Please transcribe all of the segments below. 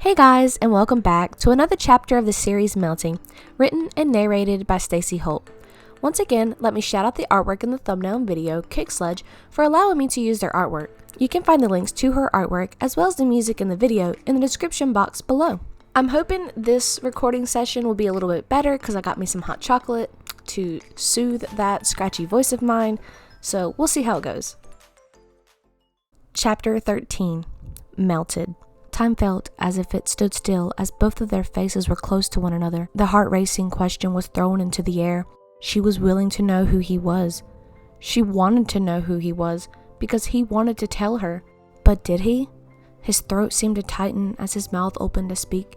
Hey guys, and welcome back to another chapter of the series Melting, written and narrated by Stacey Holt. Once again, let me shout out the artwork in the thumbnail and video, Kicksledge, for allowing me to use their artwork. You can find the links to her artwork as well as the music in the video in the description box below. I'm hoping this recording session will be a little bit better because I got me some hot chocolate to soothe that scratchy voice of mine, so we'll see how it goes. Chapter 13, Melted. Time felt as if it stood still as both of their faces were close to one another. The heart-racing question was thrown into the air. She was willing to know who he was. She wanted to know who he was because he wanted to tell her. But did he? His throat seemed to tighten as his mouth opened to speak.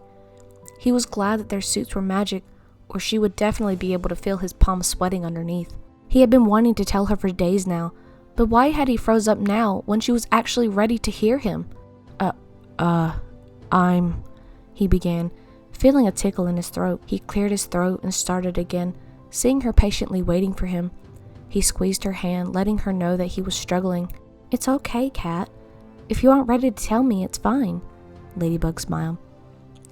He was glad that their suits were magic, or she would definitely be able to feel his palms sweating underneath. He had been wanting to tell her for days now, but why had he froze up now when she was actually ready to hear him? He began, feeling a tickle in his throat. He cleared his throat and started again, seeing her patiently waiting for him. He squeezed her hand, letting her know that he was struggling. "It's okay, Cat. If you aren't ready to tell me, it's fine." Ladybug smiled.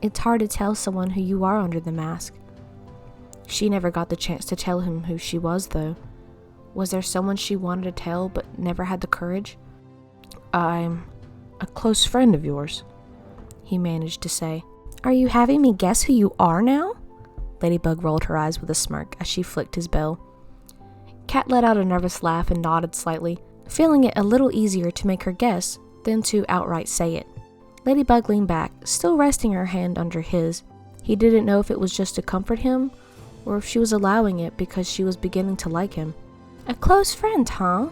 "It's hard to tell someone who you are under the mask." She never got the chance to tell him who she was, though. Was there someone she wanted to tell but never had the courage? "I'm a close friend of yours," he managed to say. "Are you having me guess who you are now?" Ladybug rolled her eyes with a smirk as she flicked his bell. Cat let out a nervous laugh and nodded slightly, feeling it a little easier to make her guess than to outright say it. Ladybug leaned back, still resting her hand under his. He didn't know if it was just to comfort him, or if she was allowing it because she was beginning to like him. "A close friend, huh?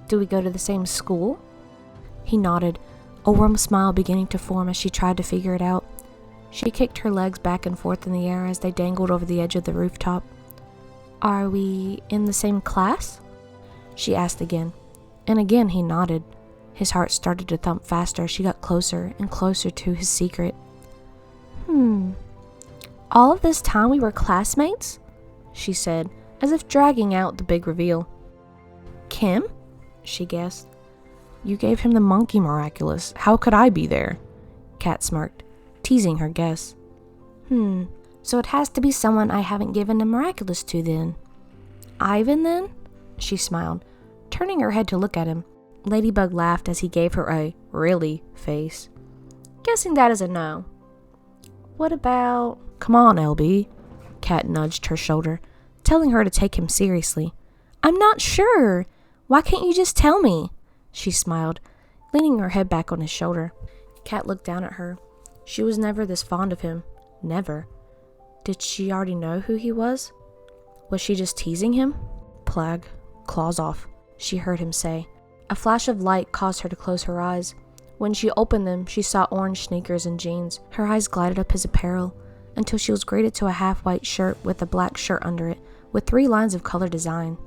Do we go to the same school?" He nodded, a warm smile beginning to form as she tried to figure it out. She kicked her legs back and forth in the air as they dangled over the edge of the rooftop. "Are we in the same class?" she asked again. And again he nodded. His heart started to thump faster as she got closer and closer to his secret. All of this time we were classmates?" she said, as if dragging out the big reveal. "Kim?" she guessed. "You gave him the monkey Miraculous. How could I be there?" Cat smirked, teasing her guess. So it has to be someone I haven't given a Miraculous to then." "Ivan, then?" she smiled, turning her head to look at him. Ladybug laughed as he gave her a "really" face. "Guessing that is a no." "What about—" "Come on, LB." Cat nudged her shoulder, telling her to take him seriously. "I'm not sure. Why can't you just tell me?" She smiled, leaning her head back on his shoulder. Cat looked down at her. She was never this fond of him. Never. Did she already know who he was? Was she just teasing him? "Plague. Claws off," she heard him say. A flash of light caused her to close her eyes. When she opened them, she saw orange sneakers and jeans. Her eyes glided up his apparel until she was greeted to a half-white shirt with a black shirt under it, with 3 lines of color design.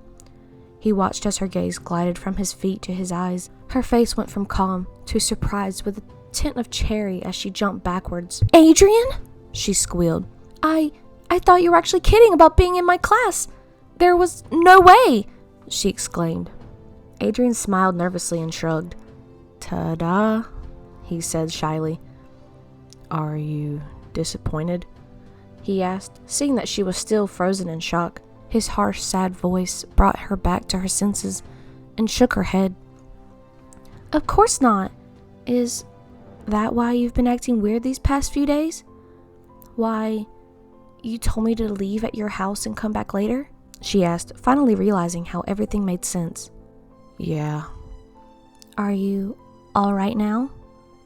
He watched as her gaze glided from his feet to his eyes. Her face went from calm to surprised with a tint of cherry as she jumped backwards. "Adrian?" she squealed. I thought you were actually kidding about being in my class. There was no way," she exclaimed. Adrian smiled nervously and shrugged. "Ta-da," he said shyly. "Are you disappointed?" he asked, seeing that she was still frozen in shock. His harsh, sad voice brought her back to her senses and shook her head. "Of course not. Is that why you've been acting weird these past few days? Why you told me to leave at your house and come back later?" she asked, finally realizing how everything made sense. "Yeah." "Are you all right now?"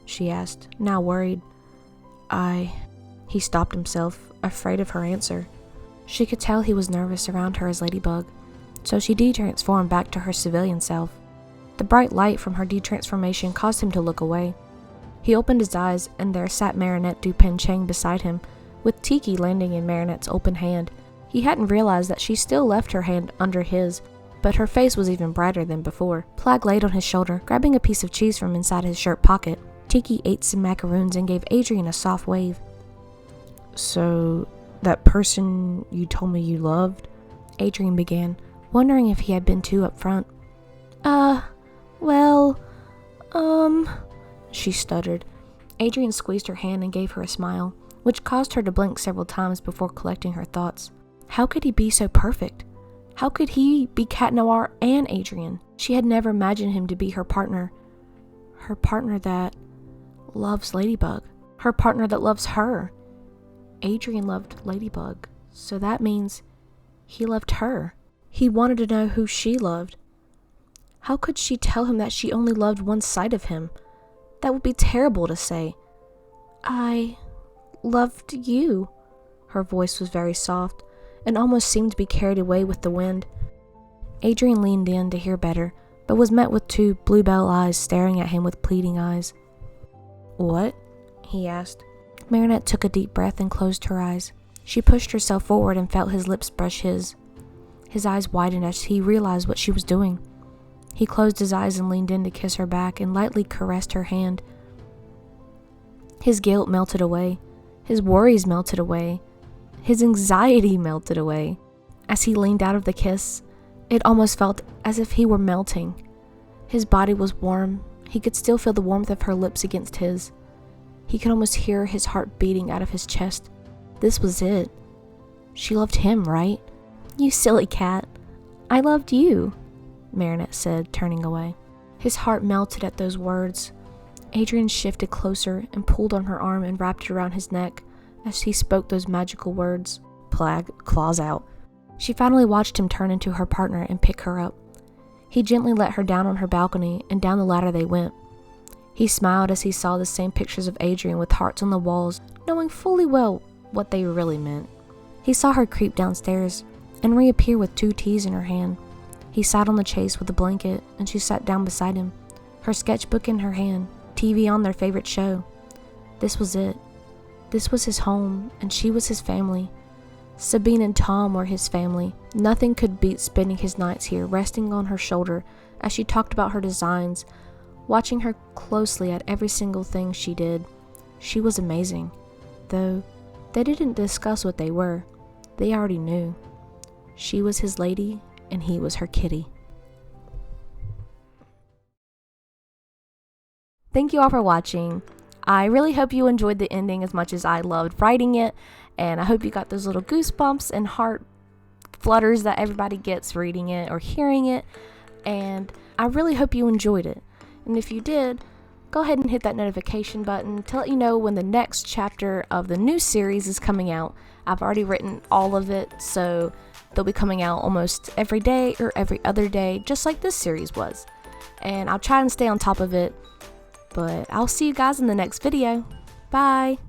she asked, now worried. He stopped himself, afraid of her answer. She could tell he was nervous around her as Ladybug, so she de-transformed back to her civilian self. The bright light from her de-transformation caused him to look away. He opened his eyes, and there sat Marinette Dupen Chang beside him, with Tiki landing in Marinette's open hand. He hadn't realized that she still left her hand under his, but her face was even brighter than before. Plague laid on his shoulder, grabbing a piece of cheese from inside his shirt pocket. Tiki ate some macaroons and gave Adrian a soft wave. "So, that person you told me you loved?" Adrian began, wondering if he had been too upfront. Well, she stuttered, Adrian squeezed her hand and gave her a smile, which caused her to blink several times before collecting her thoughts. How could he be so perfect? How could he be Cat Noir and Adrian? She had never imagined him to be her partner. Her partner that loves Ladybug. Her partner that loves her. Adrian loved Ladybug, so that means he loved her. He wanted to know who she loved. How could she tell him that she only loved one side of him? That would be terrible to say. I loved you. Her voice was very soft and almost seemed to be carried away with the wind. Adrian leaned in to hear better, but was met with two bluebell eyes staring at him with pleading eyes. What? He asked. Marinette took a deep breath and closed her eyes. She pushed herself forward and felt his lips brush his. His eyes widened as he realized what she was doing. He closed his eyes and leaned in to kiss her back and lightly caressed her hand. His guilt melted away. His worries melted away. His anxiety melted away. As he leaned out of the kiss, it almost felt as if he were melting. His body was warm. He could still feel the warmth of her lips against his. He could almost hear his heart beating out of his chest. This was it. She loved him, right? You silly cat. I loved you, Marinette said, turning away. His heart melted at those words. Adrian shifted closer and pulled on her arm and wrapped it around his neck as he spoke those magical words. Plag, claws out. She finally watched him turn into her partner and pick her up. He gently let her down on her balcony, and down the ladder they went. He smiled as he saw the same pictures of Adrian with hearts on the walls, knowing fully well what they really meant. He saw her creep downstairs and reappear with 2 teas in her hand. He sat on the chase with a blanket, and she sat down beside him, her sketchbook in her hand, TV on their favorite show. This was it. This was his home, and she was his family. Sabine and Tom were his family. Nothing could beat spending his nights here, resting on her shoulder as she talked about her designs, watching her closely at every single thing she did. She was amazing, though they didn't discuss what they were. They already knew. She was his lady, and he was her kitty. Thank you all for watching. I really hope you enjoyed the ending as much as I loved writing it, and I hope you got those little goosebumps and heart flutters that everybody gets reading it or hearing it, and I really hope you enjoyed it. And if you did, go ahead and hit that notification button to let you know when the next chapter of the new series is coming out. I've already written all of it, so they'll be coming out almost every day or every other day, just like this series was. And I'll try and stay on top of it, but I'll see you guys in the next video. Bye!